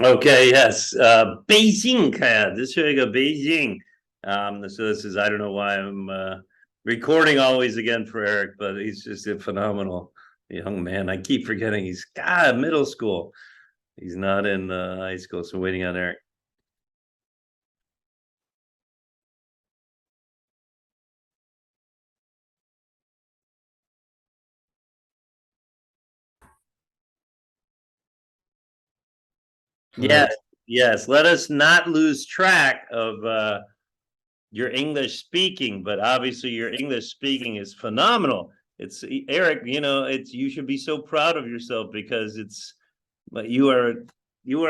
Okay, yes. Beijing 这是一个 Beijing. So this is, I don't know why I'm recording always again for Eric, but he's just a phenomenal young man. I keep forgetting he's God, middle school. He's not in high school, so waiting on Eric. Hello. Yes, yes. Let us not lose track of your English speaking, but obviously your English speaking is phenomenal. It's Eric, it's you should be so proud of yourself because it's but you are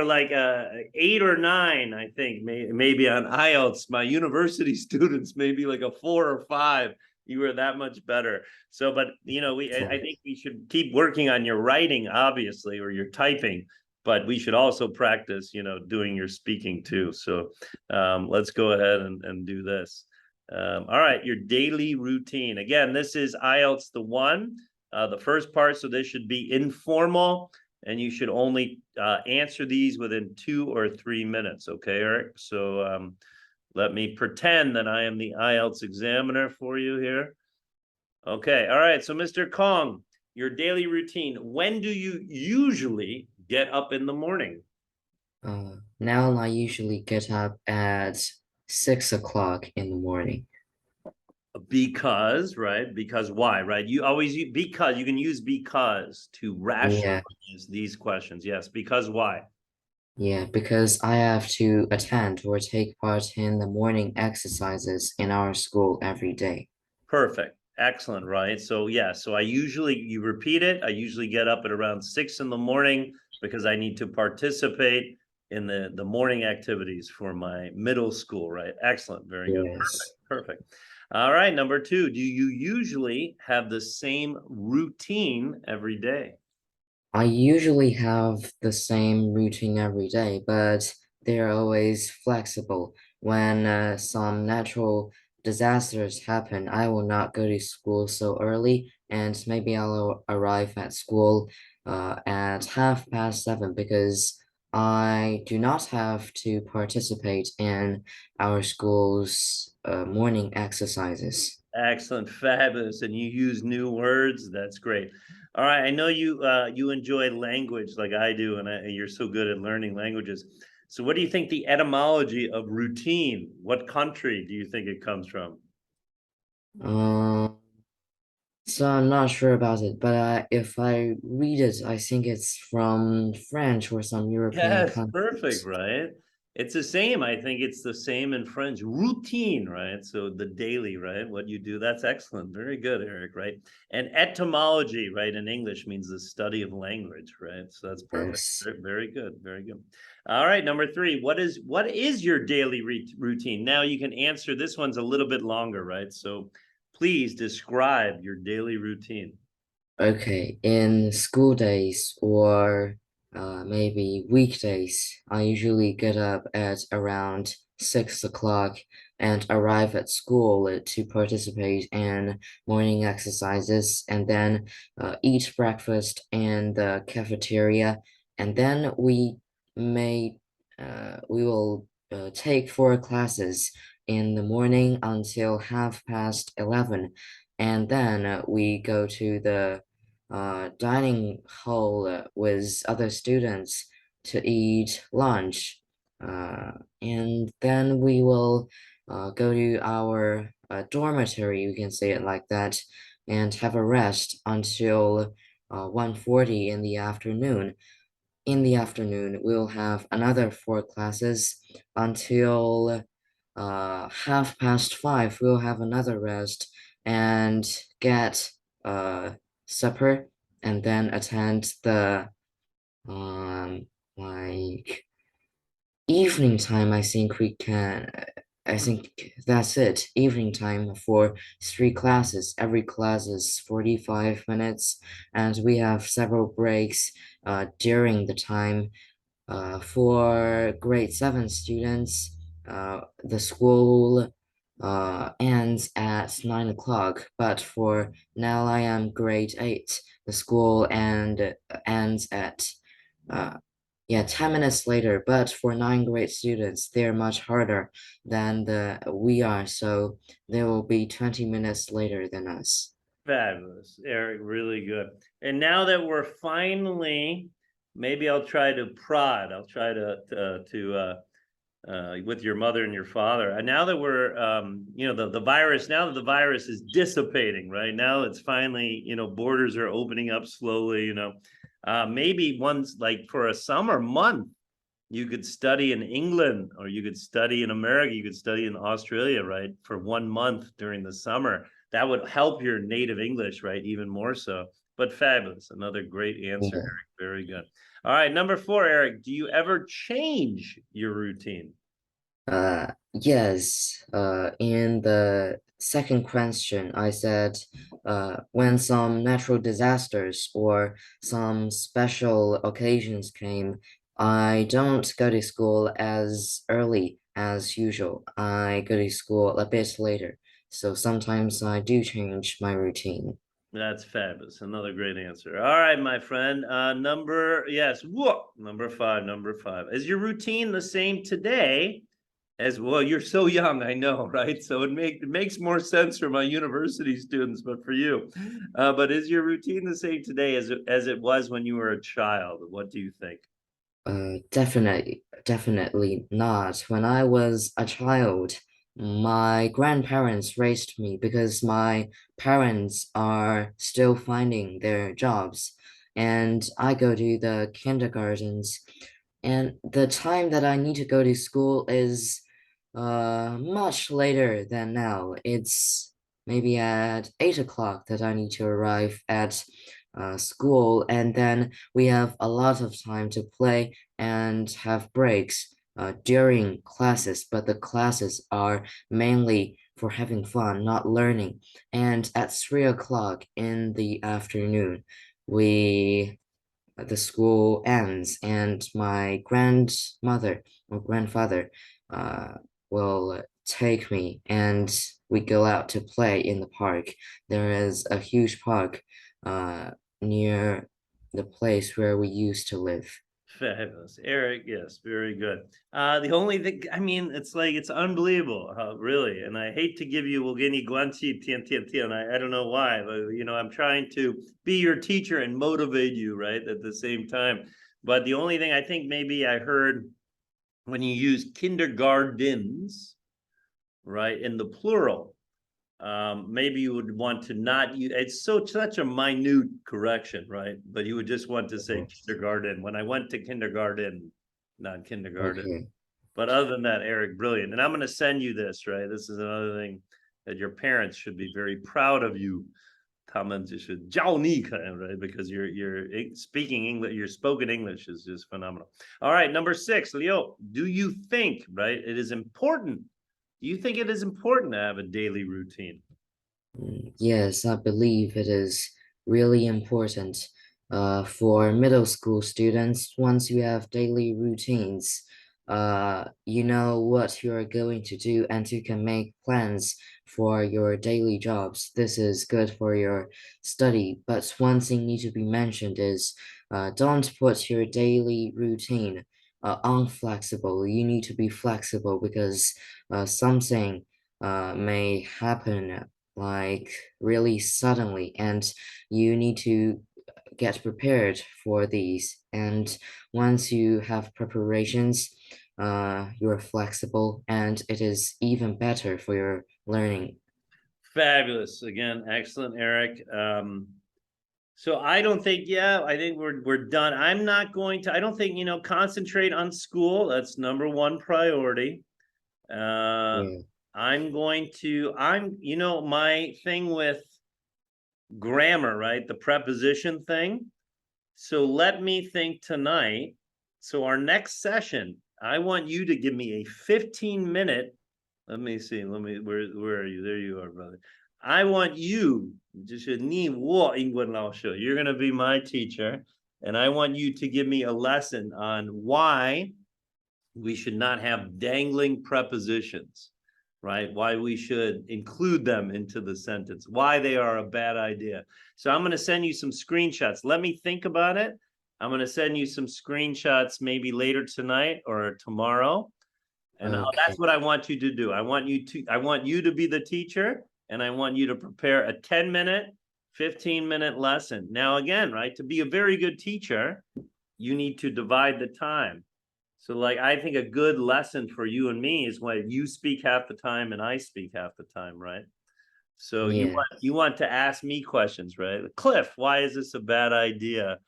like 8 or 9, I think, maybe on IELTS. My university students maybe like a 4 or 5. You were that much better. So, but I think we should keep working on your writing, obviously, or your typing. But we should also practice, doing your speaking too. So, let's go ahead and do this. All right, your daily routine. Again, this is IELTS the one, the first part. So this should be informal, and you should only answer these within 2 or 3 minutes. Okay, Eric? So let me pretend that I am the IELTS examiner for you here. Okay, all right. So, Mr. Kong, your daily routine. When do you usually get up in the morning? Now I usually get up at 6 o'clock in the morning. Because, right? Because why, right? You always use because you can use because to Yeah, rationalize these questions. Yes, because why? yeah, because I have to attend or take part in the morning exercises in our school every day. Perfect. Excellent, right? So yeah, so you repeat it. I usually get up at around 6 in the morning because I need to participate in the morning activities for my middle school, right? Excellent. Very good. Yes. Perfect. All right, number two. Do you usually have the same routine every day? I usually have the same routine every day, but they're always flexible. When some natural disasters happen, I will not go to school so early, and maybe I'll arrive at school at 7:30 because I do not have to participate in our school's morning exercises. Excellent, fabulous, and you use new words. That's great. All right, I know you enjoy language like I do, and you're so good at learning languages. So, what do you think the etymology of routine? What country do you think it comes from? Um, So I'm not sure about it, but if I read it, I think it's from French or some European Yes, perfect, countries. right? It's the same. I think it's the same in French. Routine, right? So the daily, right? What you do. That's excellent. Very good, Eric, right? And etymology, right, in English means the study of language, right? So that's perfect. Yes. Very good. Very good. All right, number three. What is your daily routine? Now you can answer this one's a little bit longer, right? So please describe your daily routine. Okay, in school days or maybe weekdays, I usually get up at around 6 o'clock and arrive at school to participate in morning exercises and then eat breakfast in the cafeteria. And then we will take 4 classes in the morning until 11:30. And then we go to the dining hall with other students to eat lunch. And then we will go to our dormitory, you can say it like that, and have a rest until 1:40 in the afternoon. In the afternoon, we'll have another 4 classes until 5:30. We'll have another rest and get supper and then attend the um like evening time. I think that's it. Evening time for 3 classes. Every class is 45 minutes, and we have several breaks during the time. For grade 7 students, the school ends at 9 o'clock, but for now I am grade 8. The school ends at uh, Yeah, 10 minutes later, but for ninth grade students, they're much harder than we are, so they will be 20 minutes later than us. Fabulous, Eric, really good. And now that we're finally, maybe I'll try to prod. I'll try to with your mother and your father. And now that we're, the virus, now that the virus is dissipating, right now, it's finally, borders are opening up slowly. Maybe once, like for a summer month, you could study in England, or you could study in America, you could study in Australia, right, for 1 month during the summer. That would help your native English, right, even more so. But fabulous, another great answer, Yeah. Eric. Very good. All right, number 4, Eric. Do you ever change your routine? Yes, in the second question, I said, when some natural disasters or some special occasions came, I don't go to school as early as usual. I go to school a bit later. So sometimes I do change my routine. That's fabulous. Another great answer. All right, my friend. Yes, whoa, number 5, number 5. Is your routine the same today as well? You're so young, I know, right? So it makes more sense for my university students, but for you. But is your routine the same today as it was when you were a child? What do you think? Definitely not. When I was a child, my grandparents raised me because my parents are still finding their jobs, and I go to the kindergartens, and the time that I need to go to school is much later than now. It's maybe at 8 o'clock that I need to arrive at school, and then we have a lot of time to play and have breaks during classes, but the classes are mainly for having fun, not learning. And at 3 o'clock in the afternoon, we the school ends, and my grandmother or grandfather uh, will take me, and we go out to play in the park. There is a huge park uh, near the place where we used to live. Fabulous. Eric, yes, very good. The only thing, I mean, it's like, it's unbelievable, really. And I hate to give you Wogeni Guanchi Tian Tian Tian. I don't know why, but, I'm trying to be your teacher and motivate you, right, at the same time. But the only thing I think maybe I heard when you use kindergartens, right, in the plural, maybe you would want to not use, it's such a minute correction, right? But you would just want to say Yes. kindergarten. When I went to kindergarten, not kindergarten. Okay. But other than that, Eric, brilliant. And I'm going to send you this, right? This is another thing that your parents should be very proud of you. 他们就是教你看, right? Because you're speaking English, your spoken English is just phenomenal. All right, number 6, Leo, do you think, right, it is important? Do you think it is important to have a daily routine? Yes, I believe it is really important for middle school students. Once you have daily routines, you know what you're going to do, and you can make plans for your daily jobs. This is good for your study. But one thing need to be mentioned is don't put your daily routine unflexible. You need to be flexible because something may happen like really suddenly, and you need to get prepared for these. And once you have preparations, you're flexible, and it is even better for your learning. Fabulous. Again, excellent, Eric. So I don't think, yeah, I think we're done. I'm not going to, I don't think, concentrate on school. That's number 1 priority. Yeah. My thing with grammar, right? The preposition thing. So let me think tonight. So our next session, I want you to give me a 15-minute. Let me see. Where are you? There you are, brother. I want you, 就是你我英文老师, you're going to be my teacher, and I want you to give me a lesson on why we should not have dangling prepositions, right? Why we should include them into the sentence, why they are a bad idea. So I'm going to send you some screenshots. Let me think about it. I'm gonna send you some screenshots maybe later tonight or tomorrow. And Okay. that's what I want you to do. I want you to be the teacher, and I want you to prepare a 10-minute, 15-minute lesson. Now, again, right, to be a very good teacher, you need to divide the time. So, like, I think a good lesson for you and me is when you speak half the time and I speak half the time, right? So Yeah. you want to ask me questions, right? Cliff, why is this a bad idea?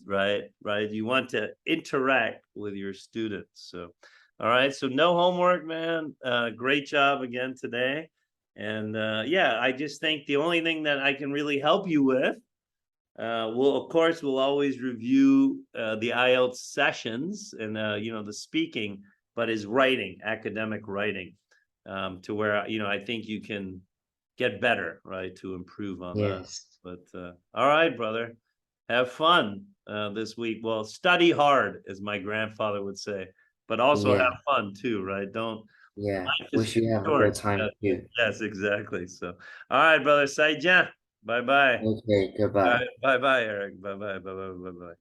Right. You want to interact with your students. So, all right. So no homework, man. Great job again today. And yeah, I just think the only thing that I can really help you with, of course, we'll always review the IELTS sessions and the speaking, but is writing, academic writing, to where I think you can get better, right, to improve on that. Yes. But all right, brother, have fun this week. Well, study hard, as my grandfather would say, but also Yeah. have fun too, right? Don't Yeah. Life is Wish too you have a short. good time Yes, too. yes, exactly. So, all right, brother, say bye bye. Okay, All goodbye. right, bye bye, Eric. Bye bye, bye bye, bye bye.